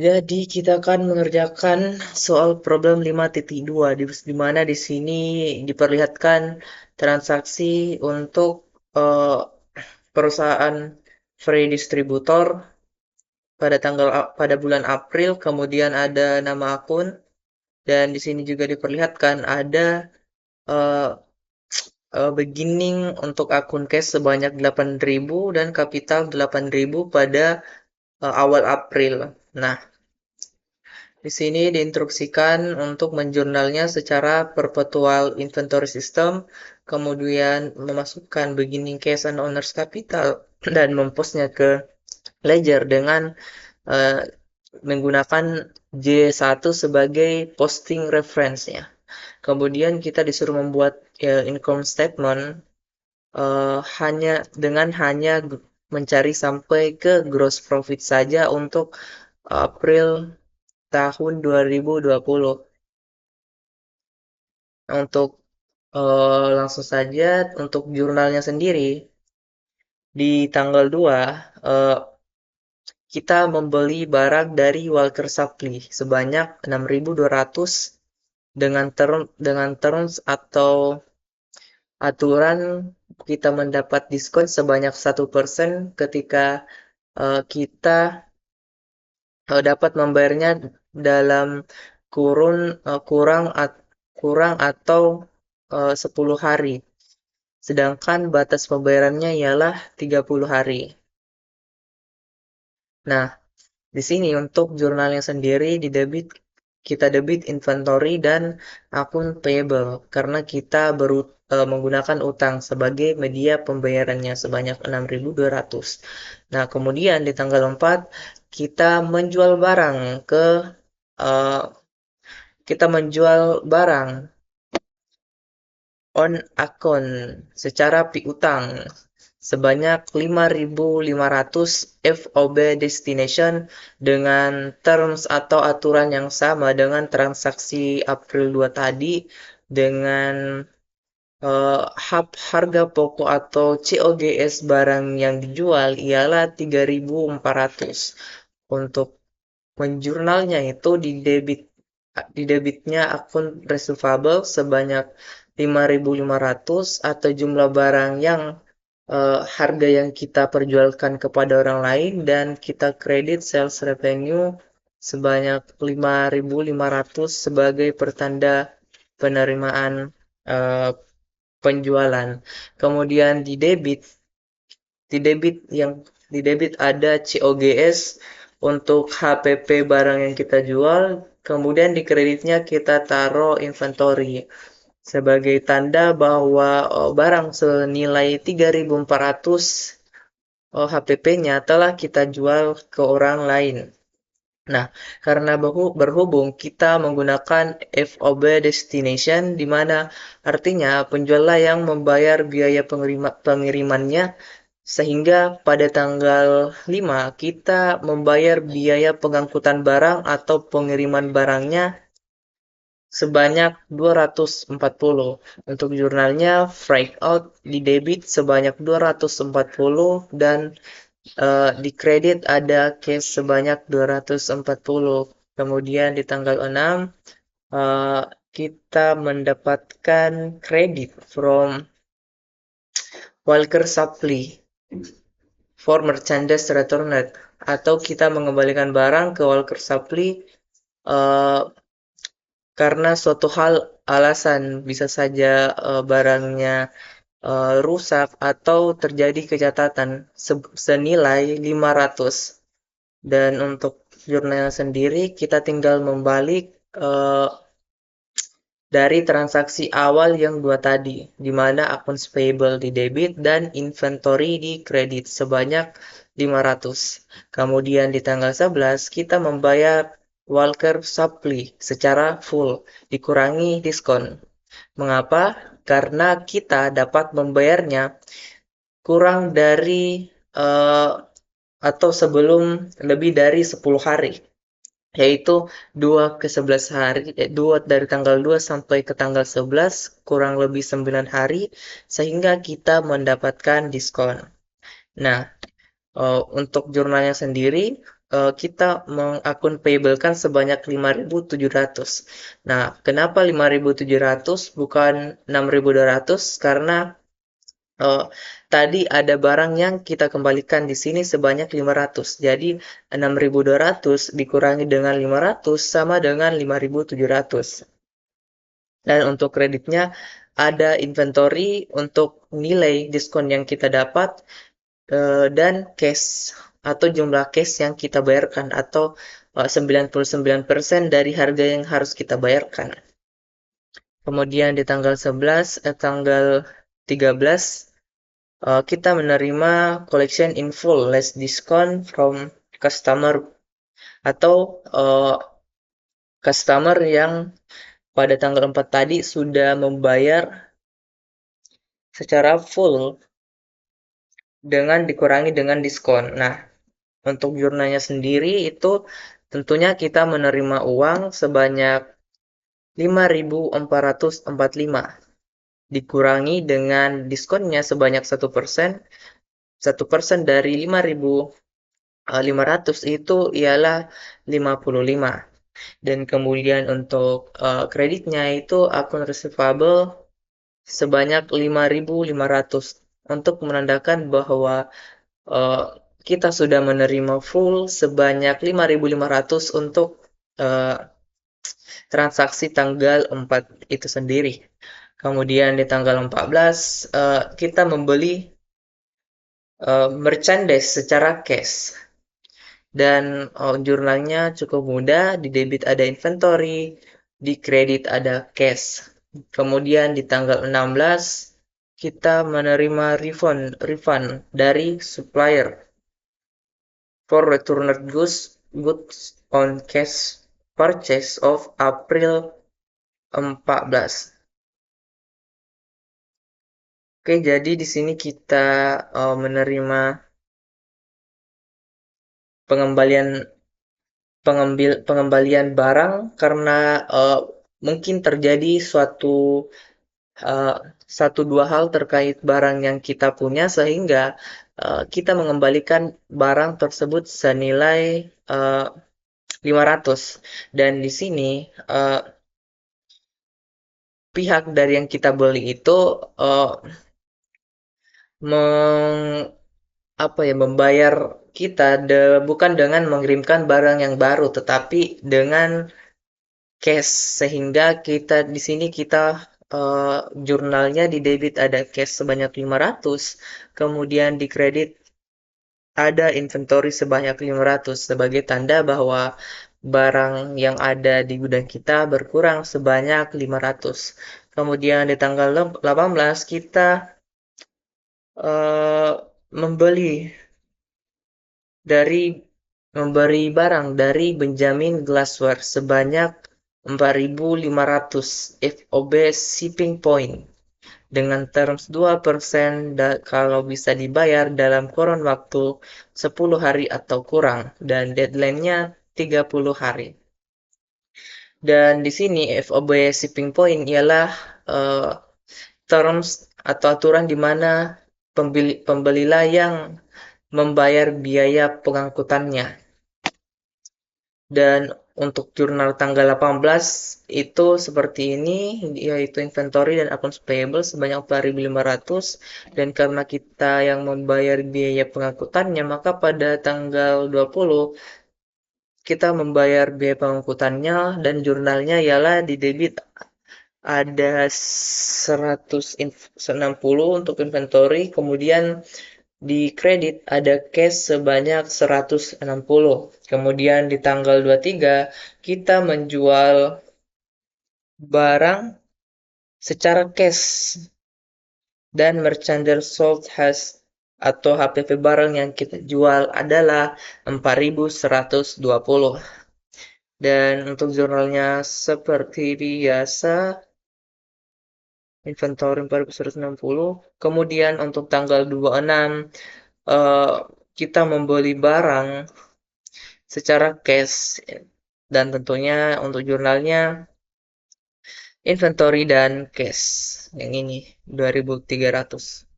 Jadi kita akan mengerjakan soal problem 5.2 di mana di sini diperlihatkan transaksi untuk eh, perusahaan free distributor pada bulan April, kemudian ada nama akun dan di sini juga diperlihatkan ada eh, beginning untuk akun cash sebanyak 8.000 dan kapital 8.000 pada awal April. Nah, di sini diinstruksikan untuk menjurnalnya secara perpetual inventory system, kemudian memasukkan beginning cash and owner's capital, dan mempostnya ke ledger dengan eh, menggunakan J1 sebagai posting reference-nya. Kemudian kita disuruh membuat income statement hanya mencari sampai ke gross profit saja untuk April tahun 2020. Untuk langsung saja untuk jurnalnya sendiri di tanggal 2 eh, kita membeli barang dari Walker Supply sebanyak 6.200 dengan terms atau aturan kita mendapat diskon sebanyak 1% ketika kita dapat membayarnya dalam kurun kurang atau 10 hari. Sedangkan batas pembayarannya ialah 30 hari. Nah, di sini untuk jurnalnya sendiri kita debit inventory dan akun payable karena kita menggunakan utang sebagai media pembayarannya sebanyak 6.200. Nah, kemudian di tanggal 4 kita menjual barang ke eh, kita menjual barang on account secara piutang sebanyak 5.500 FOB destination dengan terms atau aturan yang sama dengan transaksi April 2 tadi dengan harga pokok atau COGS barang yang dijual ialah 3.400. Untuk menjurnalnya itu di debitnya akun receivable sebanyak 5.500 atau jumlah barang yang harga yang kita perjualkan kepada orang lain dan kita kredit sales revenue sebanyak 5.500 sebagai pertanda penerimaan eh, penjualan. Kemudian di debit ada COGS untuk HPP barang yang kita jual, kemudian di kreditnya kita taruh inventory sebagai tanda bahwa barang senilai 3.400 HPP-nya telah kita jual ke orang lain. Nah, karena berhubung kita menggunakan FOB destination, di mana artinya penjuallah yang membayar biaya pengirimannya, sehingga pada tanggal 5 kita membayar biaya pengangkutan barang atau pengiriman barangnya sebanyak 240. Untuk jurnalnya, freight out di debit sebanyak 240 dan di kredit ada cash sebanyak 240. Kemudian di tanggal 6 eh, kita mendapatkan kredit from Walker Supply for merchandise returned atau kita mengembalikan barang ke Walker Supply eh, karena suatu alasan bisa saja barangnya rusak atau terjadi kecacatan senilai 500. Dan untuk jurnal sendiri kita tinggal membalik eh, dari transaksi awal yang dua tadi, di mana accounts payable di debit dan inventory di kredit sebanyak 500. Kemudian di tanggal 11 kita membayar Walker Supply secara full, dikurangi diskon. Mengapa? Karena kita dapat membayarnya kurang dari eh, atau sebelum lebih dari 10 hari, yaitu 2 ke 11 hari, 2 dari tanggal 2 sampai ke tanggal 11 kurang lebih 9 hari sehingga kita mendapatkan diskon. Nah, untuk jurnalnya sendiri kita mengakun payable-kan sebanyak 5.700. Nah, kenapa 5.700 bukan 6.200? Karena eh, tadi ada barang yang kita kembalikan di sini sebanyak 500. Jadi 6.200 dikurangi dengan 500 sama dengan 5.700. Dan untuk kreditnya ada inventory untuk nilai diskon yang kita dapat, dan cash atau jumlah cash yang kita bayarkan atau 99% dari harga yang harus kita bayarkan. Kemudian di tanggal 13 kita menerima collection in full less discount from customer atau customer yang pada tanggal 4 tadi sudah membayar secara full dengan dikurangi dengan diskon. Nah, untuk jurnalnya sendiri itu tentunya kita menerima uang sebanyak 5.445 dikurangi dengan diskonnya sebanyak 1%. 1% dari 5.500 itu ialah 55. Dan kemudian untuk kreditnya itu akun receivable sebanyak 5.500 untuk menandakan bahwa eh, kita sudah menerima full sebanyak 5.500 untuk eh, transaksi tanggal 4 itu sendiri. Kemudian di tanggal 14 kita membeli merchandise secara cash. Dan jurnalnya cukup mudah, di debit ada inventory, di kredit ada cash. Kemudian di tanggal 16 kita menerima refund dari supplier for returned goods on cash purchase of April 14. Oke, jadi di sini kita menerima pengembalian pengembalian barang karena mungkin terjadi uh, satu dua hal terkait barang yang kita punya sehingga kita mengembalikan barang tersebut senilai 500. Dan di sini pihak dari yang kita beli itu uh, meng apa ya membayar kita bukan dengan mengirimkan barang yang baru tetapi dengan cash, sehingga kita di sini kita jurnalnya di debit ada cash sebanyak 500, kemudian di kredit ada inventory sebanyak 500 sebagai tanda bahwa barang yang ada di gudang kita berkurang sebanyak 500. Kemudian di tanggal 18 kita eh, membeli dari memberi barang dari Benjamin Glassware sebanyak 4.500 FOB shipping point dengan terms 2% kalau bisa dibayar dalam kurun waktu 10 hari atau kurang dan deadline-nya 30 hari. Dan di sini FOB shipping point ialah eh, terms atau aturan di mana pembelilah yang membayar biaya pengangkutannya. Dan untuk jurnal tanggal 18 itu seperti ini, yaitu inventory dan accounts payable sebanyak 4.500. Dan karena kita yang membayar biaya pengangkutannya, maka pada tanggal 20 kita membayar biaya pengangkutannya dan jurnalnya ialah di debit ada 160 untuk inventory, kemudian di kredit ada cash sebanyak 160. Kemudian di tanggal 23 kita menjual barang secara cash dan merchandise sold has atau HPP barang yang kita jual adalah 4.120. Dan untuk jurnalnya seperti biasa, inventory 4.160. Kemudian untuk tanggal 26 eh, kita membeli barang secara cash dan tentunya untuk jurnalnya inventory dan cash yang ini 2.300.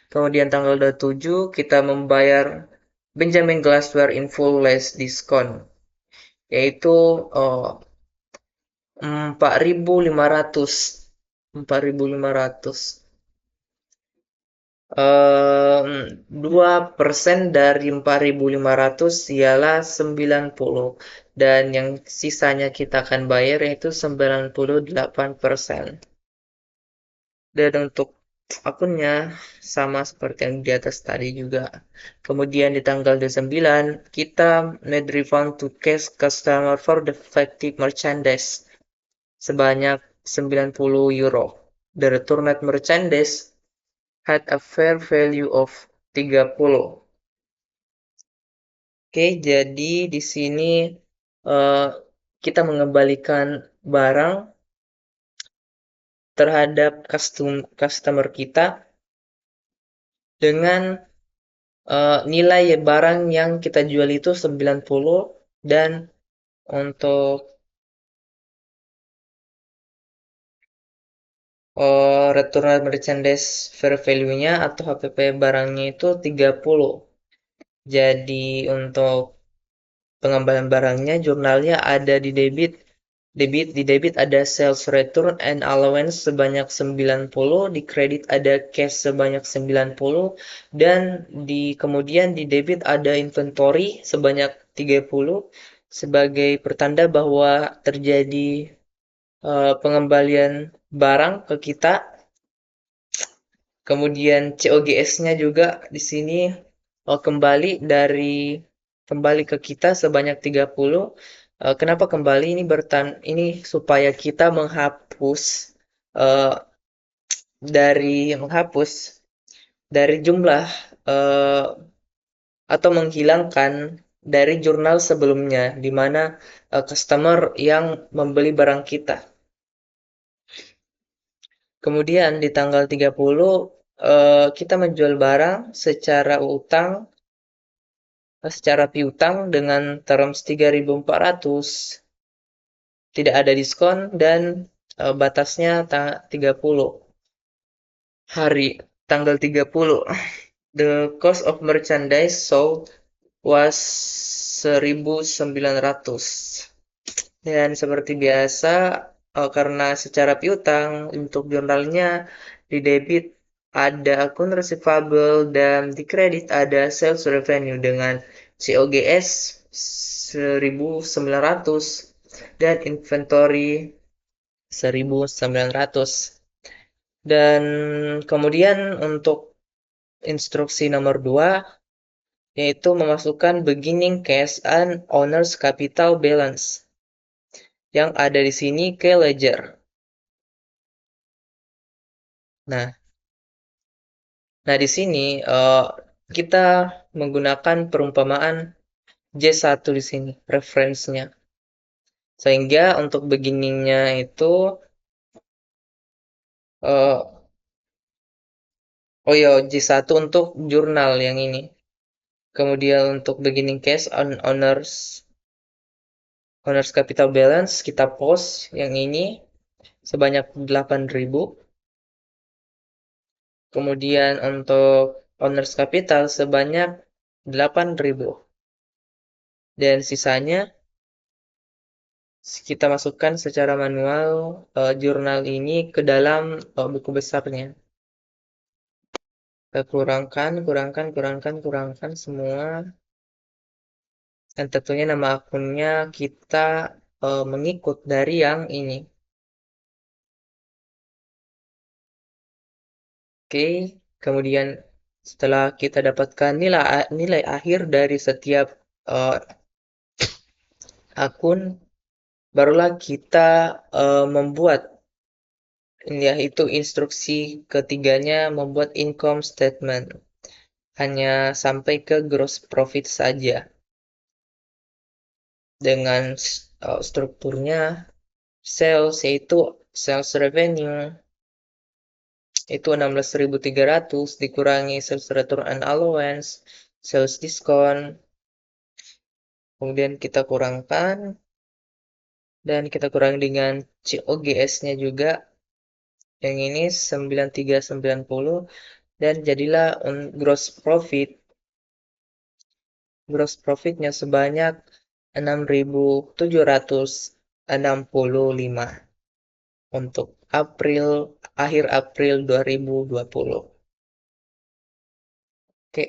Kemudian tanggal 27 kita membayar Benjamin Glassware in full less discount, yaitu 4.500. 4.500. 2% dari 4.500 ialah 90, dan yang sisanya kita akan bayar yaitu 98%. Dan untuk akunnya sama seperti yang di atas tadi juga. Kemudian di tanggal 29 kita need refund to cash customer for defective merchandise sebanyak 90 euro. The returned merchandise had a fair value of 30. Oke, jadi di sini eh, kita mengembalikan barang terhadap customer kita dengan nilai barang yang kita jual itu 90, dan untuk return merchandise fair value-nya atau HPP barangnya itu 30. Jadi untuk pengembalian barangnya, jurnalnya ada di debit ada sales return and allowance sebanyak 90, di kredit ada cash sebanyak 90, dan kemudian di debit ada inventory sebanyak 30 sebagai pertanda bahwa terjadi pengembalian barang ke kita. Kemudian COGS-nya juga di sini kembali ke kita sebanyak 30. Kenapa kembali ini ini supaya kita eh, menghapus dari jumlah eh, atau menghilangkan dari jurnal sebelumnya di mana customer yang membeli barang kita. Kemudian di tanggal 30 kita menjual barang secara piutang dengan terms 3.400, tidak ada diskon, dan batasnya 30 hari. Tanggal 30, the cost of merchandise sold was 1.900. Dan seperti biasa, karena secara piutang, untuk jurnalnya di debit ada akun receivable dan di kredit ada sales revenue dengan COGS 1.900 dan inventory 1.900. Dan kemudian untuk instruksi nomor 2 yaitu memasukkan beginning cash and owner's capital balance yang ada di sini ke ledger. Nah, di sini kita menggunakan perumpamaan J1 di sini, referensinya. Sehingga untuk beginningnya itu, uh, oh ya, J1 untuk jurnal yang ini. Kemudian untuk beginning cash on owners capital balance, kita post yang ini sebanyak 8.000. Kemudian untuk owners capital sebanyak 8.000. Dan sisanya kita masukkan secara manual jurnal ini ke dalam buku besarnya. Kita kurangkan semua. Dan tentunya nama akunnya kita mengikut dari yang ini. Oke, kemudian setelah kita dapatkan nilai akhir dari setiap uh, akun, barulah kita membuat, yaitu instruksi ketiganya, membuat income statement. Hanya sampai ke gross profit saja. Dengan strukturnya sales, yaitu sales revenue itu 16.300 dikurangi sales return and allowance, sales discount, kemudian kita kurangkan, dan kita kurangi dengan COGS-nya juga, yang ini 9390, dan jadilah gross profit gross profitnya sebanyak 6.765 untuk akhir April 2020. Oke,